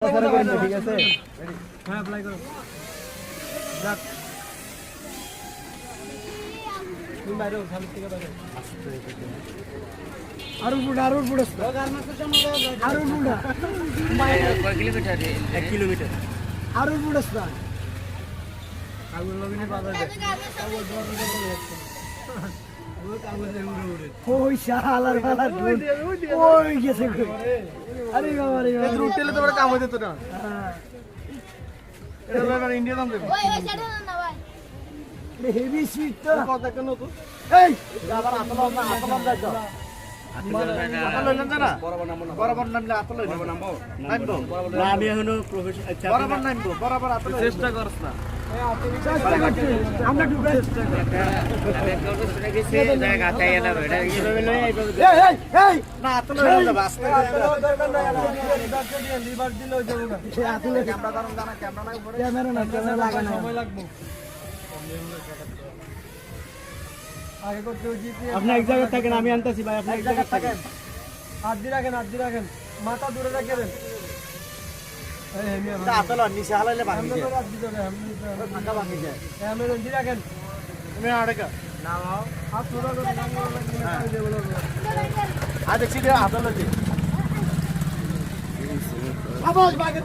ঠিক আছে হ্যাঁ অ্যাপ্লাই করো যাক তুমি বাইরে সামনে থেকে বাইরে আরো ফুড আরো ফুড কয় কিলোমিটার 1 কিলোমিটার আরো ফুড আসবা কাগজ লবিনে বাজার দে ওই শালার শালার ওই গেছে আরে বাবা রে এই রুটেলে তো বড় কাম হইতো না হ্যাঁ এটা লাগা ইন্ডিয়া দাম দেব ওই সেটা না ভাই হেভি সুইট তো কত কেন তো এই আবার আতলাম যাইতো বরাবর নামলে আতল নামবো না আমি এখনো প্রফেশনাল বরাবর আতল চেষ্টা করছ না আমরা ঢুকাই জায়গা চাই না এটা এই না আতল যাবে আস্তে লিভার দিলেও যাবো না আতল ক্যামেরা ধরুন জানা ক্যামেরা না ক্যামেরা লাগানো সময় লাগবে আগে করতে আপনি এক জায়গায় থাকেন আমি আনতাছি ভাই আপনি এক জায়গায় থাকেন হাত দিয়ে রাখেন মাথা দূরে রাখবেন এই মিয়া আতল নিচে হালাইলে ভাঙি যায় হাত দিতে হবে ফাঁকা ভাঙি যায় আমি দিয়ে রাখেন তুমি আড়কা নাও হাত ধরে নাও আ দেখছি আতল আছে আবাস বাগের